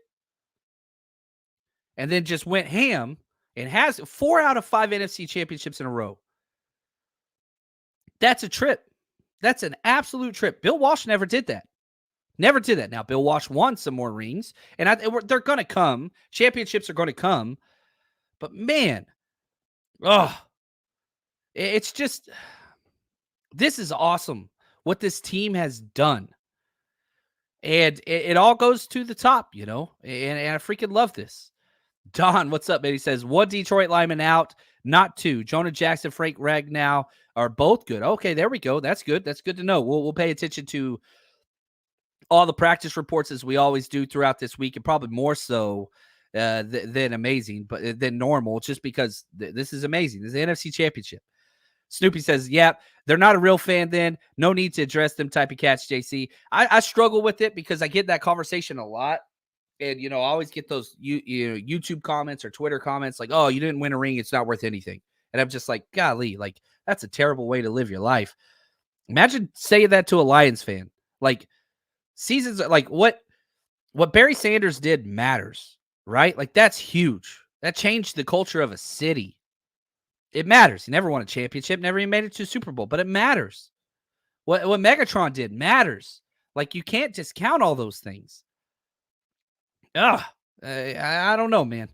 and then just went ham and has 4 out of 5 NFC championships in a row. That's a trip. That's an absolute trip. Bill Walsh never did that. Never did that. Now, Bill Walsh won some more rings, and they're going to come. Championships are going to come. But, man, it's just, this is awesome what this team has done. And it all goes to the top, and I freaking love this. Don, what's up, man? He says, 1 Detroit lineman out, not 2. Jonah Jackson, Frank Ragnow are both good. Okay, there we go. That's good. That's good to know. We'll pay attention to all the practice reports as we always do throughout this week, and probably more so than amazing, but than normal, just because this is amazing. This is the NFC Championship. Snoopy says, yeah, they're not a real fan then. No need to address them type of cats, JC. I struggle with it because I get that conversation a lot. And, I always get those YouTube comments or Twitter comments like, oh, you didn't win a ring. It's not worth anything. And I'm just like, golly, like, that's a terrible way to live your life. Imagine saying that to a Lions fan. Like, seasons, like what Barry Sanders did matters, right? Like, that's huge. That changed the culture of a city. It matters. He never won a championship, never even made it to a Super Bowl, but it matters. What Megatron did matters. Like, you can't discount all those things. I don't know, man.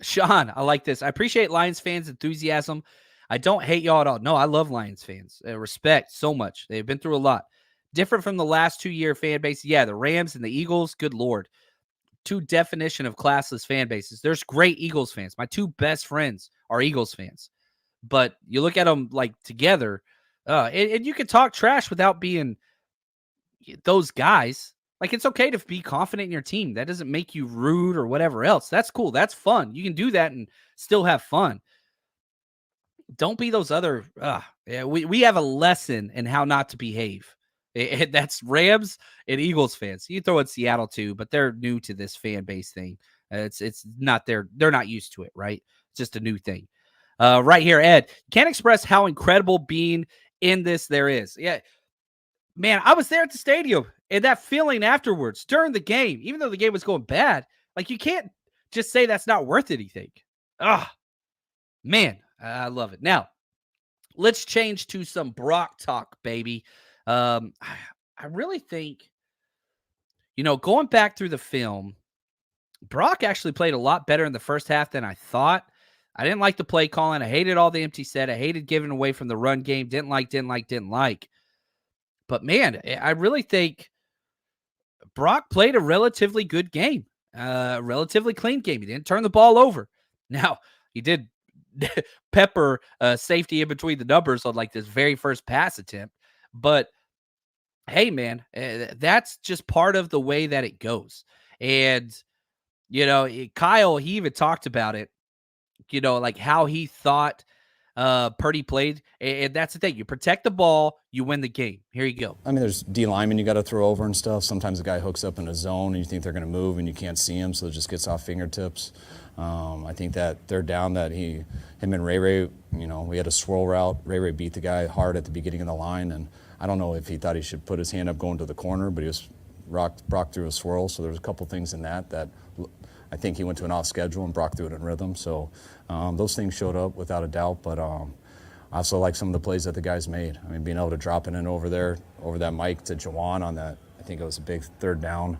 Sean, I like this. I appreciate Lions fans' enthusiasm. I don't hate y'all at all. No, I love Lions fans. Respect so much. They've been through a lot. Different from the last 2-year fan base. Yeah, the Rams and the Eagles, good Lord. 2 definition of classless fan bases. There's great Eagles fans. My 2 best friends are Eagles fans. But you look at them like together, And you can talk trash without being those guys. Like, it's okay to be confident in your team. That doesn't make you rude or whatever else. That's cool. That's fun. You can do that and still have fun. Don't be those other. We have a lesson in how not to behave. That's Rams and Eagles fans. You throw in Seattle too, but they're new to this fan base thing. It's not they're not used to it, right? It's just a new thing. Right here, Ed, can't express how incredible being in this there is. Yeah, man, I was there at the stadium, and that feeling afterwards during the game, even though the game was going bad, like, you can't just say that's not worth anything. Man, I love it. Now, let's change to some Brock talk, baby. I really think, going back through the film, Brock actually played a lot better in the first half than I thought. I didn't like the play calling. I hated all the empty set. I hated giving away from the run game. Didn't like. But, man, I really think Brock played a relatively good game, relatively clean game. He didn't turn the ball over. Now, he did pepper safety in between the numbers on, like, this very first pass attempt. But, hey, man, that's just part of the way that it goes. And, Kyle, he even talked about it, like how he thought Purdy played. And that's the thing. You protect the ball, you win the game. Here you go. I mean, there's D linemen you got to throw over and stuff. Sometimes the guy hooks up in a zone and you think they're going to move and you can't see him, so it just gets off fingertips. I think that third down that him and Ray, we had a swirl route. Ray beat the guy hard at the beginning of the line, and I don't know if he thought he should put his hand up going to the corner, but Brock threw a swirl, so there was a couple things in that I think he went to an off schedule and Brock threw it in rhythm. So those things showed up without a doubt, but I also like some of the plays that the guys made. I mean, being able to drop it in over that mic to Jawan on that, I think it was a big third down.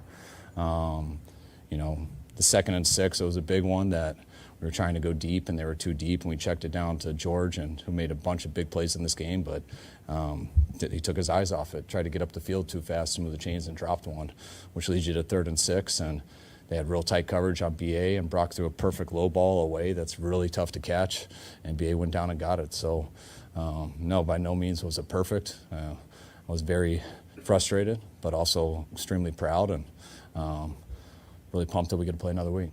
The 2nd and 6, it was a big one that we were trying to go deep and they were too deep, and we checked it down to George, and who made a bunch of big plays in this game, but he took his eyes off it, tried to get up the field too fast to move the chains and dropped one, which leads you to 3rd and 6, and they had real tight coverage on BA, and Brock threw a perfect low ball away that's really tough to catch, and BA went down and got it. So, no, by no means was it perfect. I was very frustrated, but also extremely proud, and really pumped that we get to play another week.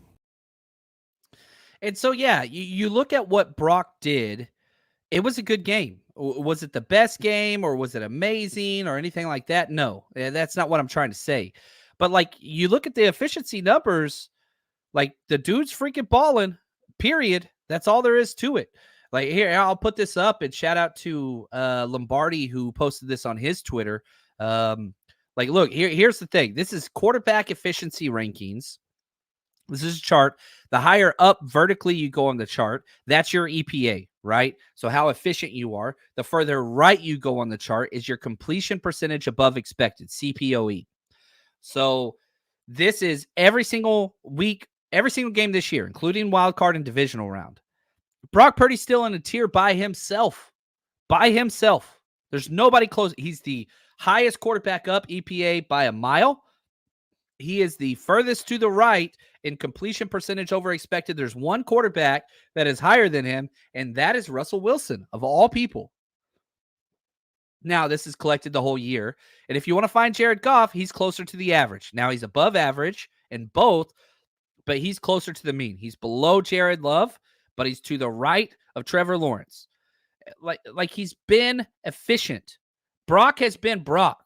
And so, yeah, you look at what Brock did. It was a good game. Was it the best game, or was it amazing or anything like that? No, that's not what I'm trying to say. But, like, you look at the efficiency numbers, like, the dude's freaking balling, period. That's all there is to it. Like, here, I'll put this up, and shout out to Lombardi, who posted this on his Twitter. Like, look, here's the thing. This is quarterback efficiency rankings. This is a chart. The higher up vertically you go on the chart, that's your EPA, right? So how efficient you are. The further right you go on the chart is your completion percentage above expected, CPOE. So this is every single week, every single game this year, including wild card and divisional round. Brock Purdy's still in a tier by himself. By himself. There's nobody close. He's the highest quarterback up EPA by a mile. He is the furthest to the right in completion percentage over expected. There's one quarterback that is higher than him, and that is Russell Wilson, of all people. Now, this is collected the whole year. And if you want to find Jared Goff, he's closer to the average. Now, he's above average in both, but he's closer to the mean. He's below Jared Love, but he's to the right of Trevor Lawrence. Like he's been efficient. Brock has been Brock.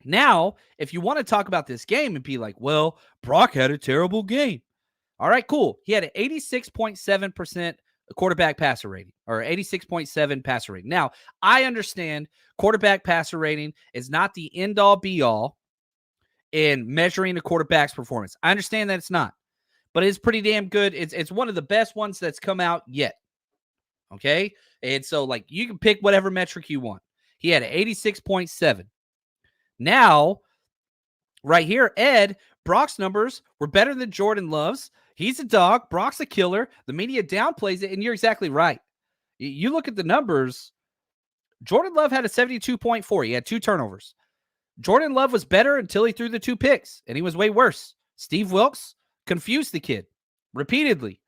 Now, if you want to talk about this game and be like, well, Brock had a terrible game. All right, cool. He had an 86.7% quarterback passer rating, or 86.7 passer rating. Now, I understand quarterback passer rating is not the end-all, be-all in measuring a quarterback's performance. I understand that it's not, but it's pretty damn good. It's one of the best ones that's come out yet. Okay? And so, like, you can pick whatever metric you want. He had an 86.7. Now, right here, Ed, Brock's numbers were better than Jordan Love's. He's a dog. Brock's a killer. The media downplays it, and you're exactly right. You look at the numbers. Jordan Love had a 72.4. He had 2 turnovers. Jordan Love was better until he threw the 2 picks, and he was way worse. Steve Wilkes confused the kid repeatedly.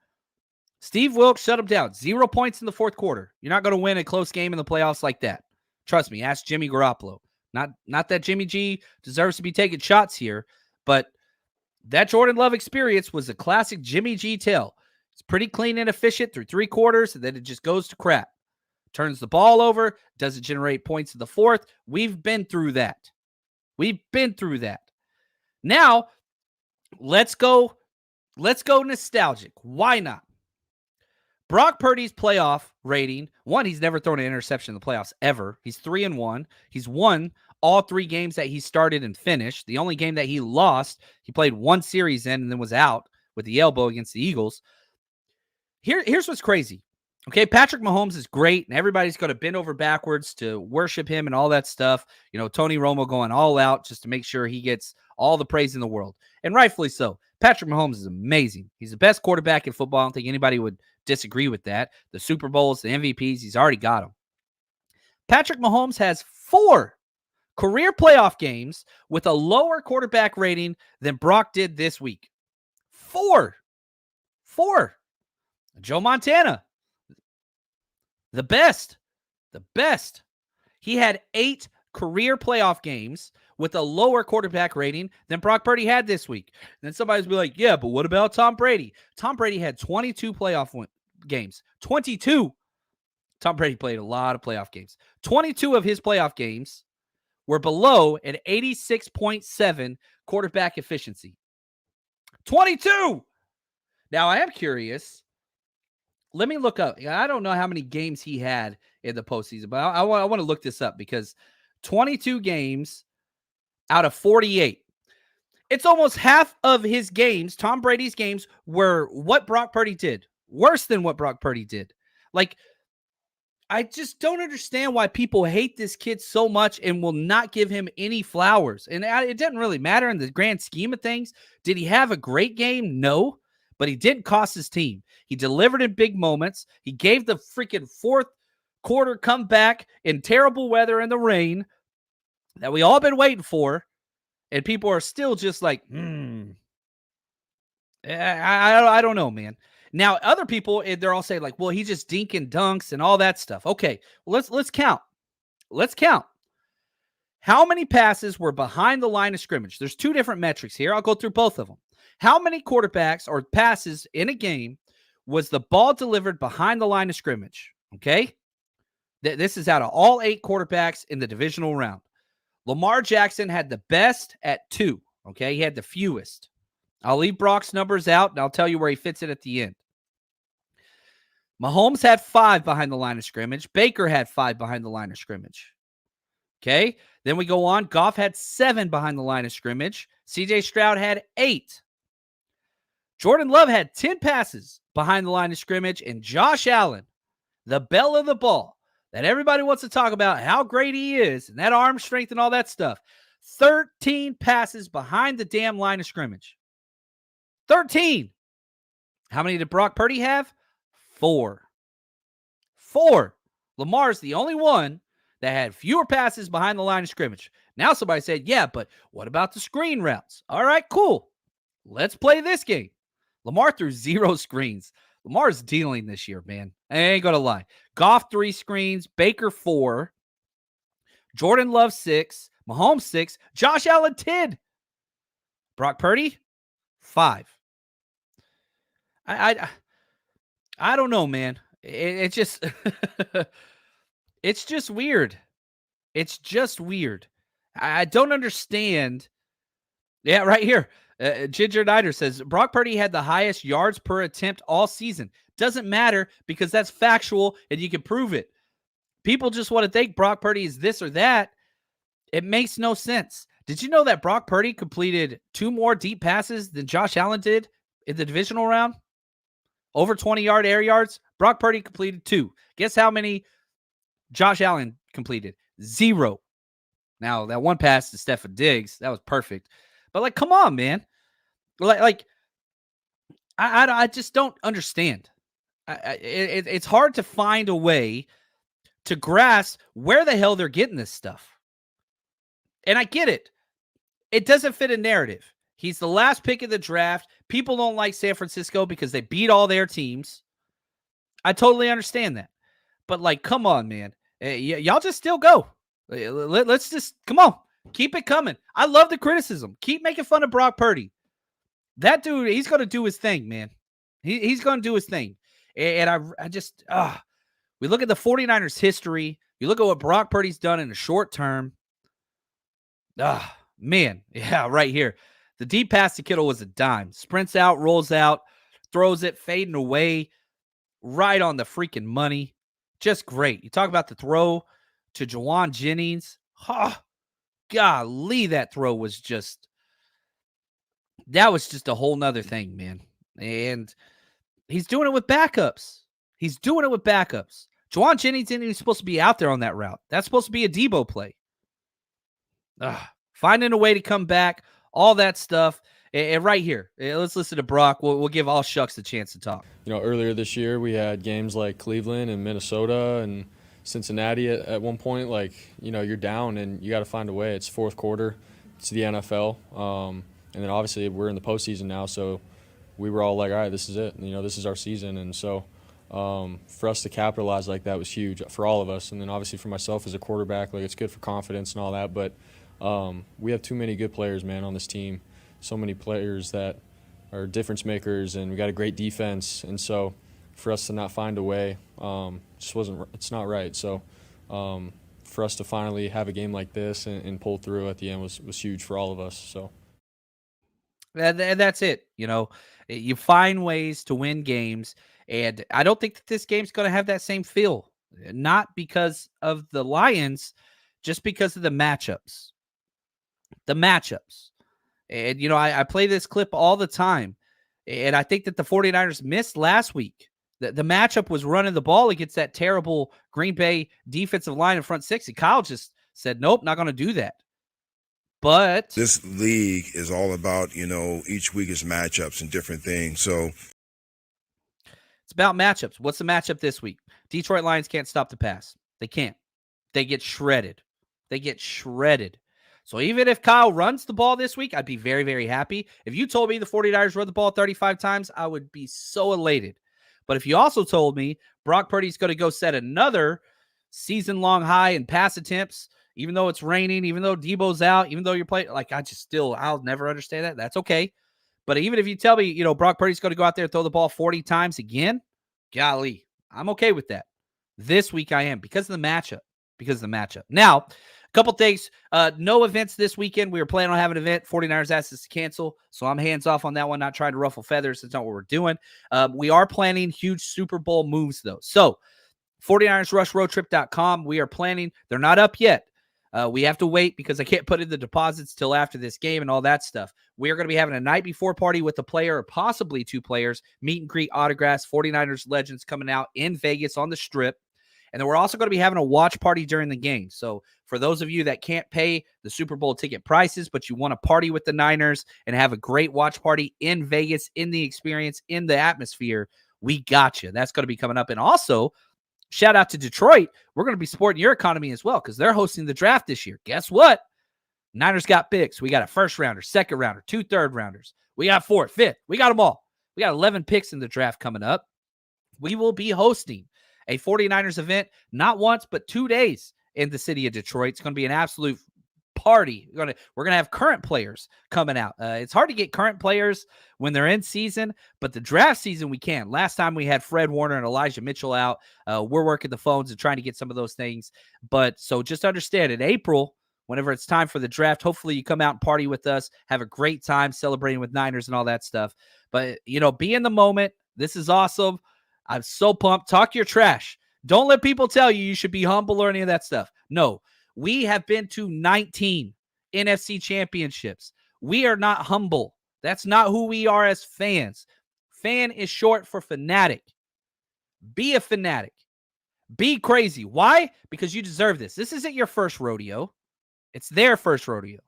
Steve Wilkes shut him down. 0 points in the fourth quarter. You're not going to win a close game in the playoffs like that. Trust me, ask Jimmy Garoppolo. Not that Jimmy G deserves to be taking shots here, but that Jordan Love experience was a classic Jimmy G tale. It's pretty clean and efficient through 3 quarters, and then it just goes to crap. Turns the ball over, doesn't generate points in the fourth. We've been through that. Now, let's go nostalgic. Why not? Brock Purdy's playoff rating, one, he's never thrown an interception in the playoffs ever. He's 3-1. He's won all 3 games that he started and finished. The only game that he lost, he played 1 series in and then was out with the elbow against the Eagles. Here's what's crazy. Okay, Patrick Mahomes is great, and everybody's going to bend over backwards to worship him and all that stuff. You know, Tony Romo going all out just to make sure he gets all the praise in the world, and rightfully so. Patrick Mahomes is amazing. He's the best quarterback in football. I don't think anybody would disagree with that. The Super Bowls, the MVPs, he's already got them. Patrick Mahomes has 4 career playoff games with a lower quarterback rating than Brock did this week. 4. Joe Montana, the best. He had 8 career playoff games with a lower quarterback rating than Brock Purdy had this week. And then somebody's be like, yeah, but what about Tom Brady? Tom Brady had 22 playoff games. 22. Tom Brady played a lot of playoff games. 22 of his playoff games were below an 86.7 quarterback efficiency. 22. Now, I am curious. Let me look up. I don't know how many games he had in the postseason, but I want to look this up because 22 games out of 48. It's almost half of his games, Tom Brady's games, were what Brock Purdy did. Worse than what Brock Purdy did. Like, I just don't understand why people hate this kid so much and will not give him any flowers. And it doesn't really matter in the grand scheme of things. Did he have a great game? No. But he didn't cost his team. He delivered in big moments. He gave the freaking fourth quarter comeback in terrible weather in the rain that we all been waiting for. And people are still just like, I don't know, man. Now, other people, they're all saying like, well, he just dinking dunks and all that stuff. Okay, let's count. Let's count. How many passes were behind the line of scrimmage? There's 2 different metrics here. I'll go through both of them. How many quarterbacks or passes in a game was the ball delivered behind the line of scrimmage? Okay? This is out of all 8 quarterbacks in the divisional round. Lamar Jackson had the best at 2. Okay? He had the fewest. I'll leave Brock's numbers out, and I'll tell you where he fits it at the end. Mahomes had 5 behind the line of scrimmage. Baker had 5 behind the line of scrimmage. Okay? Then we go on. Goff had 7 behind the line of scrimmage. CJ Stroud had 8. Jordan Love had 10 passes behind the line of scrimmage, and Josh Allen, the belle of the ball that everybody wants to talk about, how great he is, and that arm strength and all that stuff, 13 passes behind the damn line of scrimmage. 13. How many did Brock Purdy have? 4. Lamar's the only one that had fewer passes behind the line of scrimmage. Now somebody said, yeah, but what about the screen routes? All right, cool. Let's play this game. Lamar threw 0 screens. Lamar's dealing this year, man. I ain't going to lie. Goff 3 screens, Baker 4, Jordan Love 6, Mahomes 6, Josh Allen 10. Brock Purdy 5. I don't know, man. It's just it's just weird. It's just weird. I don't understand. Yeah, right here. Ginger Nider says Brock Purdy had the highest yards per attempt all season. Doesn't matter because that's factual and you can prove it. People just want to think Brock Purdy is this or that. It makes no sense. Did you know that Brock Purdy completed 2 more deep passes than Josh Allen did in the divisional round? Over 20-yard air yards. Brock Purdy completed 2. Guess how many Josh Allen completed? 0. Now, that one pass to Stefan Diggs, that was perfect. But, like, come on, man. I just don't understand. It's hard to find a way to grasp where the hell they're getting this stuff. And I get it. It doesn't fit a narrative. He's the last pick of the draft. People don't like San Francisco because they beat all their teams. I totally understand that. But, like, come on, man. Y'all just still go. Let's just, come on. Keep it coming. I love the criticism. Keep making fun of Brock Purdy. That dude, he's going to do his thing, man. He's going to do his thing. And I just, we look at the 49ers history. You look at what Brock Purdy's done in the short term. Man. Yeah, right here. The deep pass to Kittle was a dime. Sprints out, rolls out, throws it, fading away, right on the freaking money. Just great. You talk about the throw to Jawan Jennings. Golly, that throw was just, that was just a whole nother thing, man. And he's doing it with backups. Jawan Jennings isn't even supposed to be out there on that route. That's supposed to be a Debo play. Finding a way to come back, all that stuff. And right here, let's listen to Brock. We'll give all shucks a chance to talk. Earlier this year, we had games like Cleveland and Minnesota and Cincinnati at one point. You're down and you got to find a way. It's fourth quarter. It's the NFL. And then obviously we're in the postseason now, so we were all like, all right, this is it. This is our season. And so for us to capitalize like that was huge for all of us. And then obviously for myself as a quarterback, it's good for confidence and all that. But we have too many good players, man, on this team. So many players that are difference makers, and we got a great defense. And so for us to not find a way it's not right. So for us to finally have a game like this and pull through at the end was huge for all of us. So. And that's it. You find ways to win games, and I don't think that this game's going to have that same feel. Not because of the Lions, just because of the matchups. And, I play this clip all the time, and I think that the 49ers missed last week. The matchup was running the ball against that terrible Green Bay defensive line in front six, and Kyle just said, nope, not going to do that. But this league is all about, each week is matchups and different things. So it's about matchups. What's the matchup this week? Detroit Lions can't stop the pass. They can't. They get shredded. So even if Kyle runs the ball this week, I'd be very, very happy. If you told me the 49ers run the ball 35 times, I would be so elated. But if you also told me Brock Purdy's going to go set another season-long high in pass attempts, even though it's raining, even though Debo's out, even though you're playing, I'll never understand that. That's okay. But even if you tell me, Brock Purdy's going to go out there and throw the ball 40 times again, golly, I'm okay with that. This week I am, because of the matchup. Now, a couple things. No events this weekend. We were planning on having an event. 49ers asked us to cancel, so I'm hands off on that one, not trying to ruffle feathers. That's not what we're doing. We are planning huge Super Bowl moves, though. So, 49ersrushroadtrip.com. We are planning. They're not up yet. We have to wait because I can't put in the deposits till after this game and all that stuff. We are going to be having a night before party with a player or possibly two players, meet and greet, autographs, 49ers legends coming out in Vegas on the Strip. And then we're also going to be having a watch party during the game. So for those of you that can't pay the Super Bowl ticket prices, but you want to party with the Niners and have a great watch party in Vegas, in the experience, in the atmosphere, we got you. That's going to be coming up. And also, shout out to Detroit. We're going to be supporting your economy as well because they're hosting the draft this year. Guess what? Niners got picks. We got a first rounder, second rounder, 2 third rounders. We got 4th, 5th. We got them all. We got 11 picks in the draft coming up. We will be hosting a 49ers event, not once, but 2 days in the city of Detroit. It's going to be an absolute party. We're going to have current players coming out. It's hard to get current players when they're in season, but the draft season we can. Last time we had Fred Warner and Elijah Mitchell out. We're working the phones and trying to get some of those things. But so just understand, in April, whenever it's time for the draft, hopefully you come out and party with us, have a great time celebrating with Niners and all that stuff. But, be in the moment. This is awesome. I'm so pumped. Talk your trash. Don't let people tell you should be humble or any of that stuff. No, we have been to 19 NFC championships. We are not humble. That's not who we are as fans. Fan is short for fanatic. Be a fanatic. Be crazy. Why? Because you deserve this. This isn't your first rodeo. It's their first rodeo.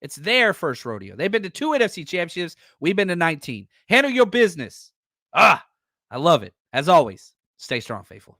They've been to 2 NFC championships. We've been to 19. Handle your business. I love it. As always, stay strong, faithful.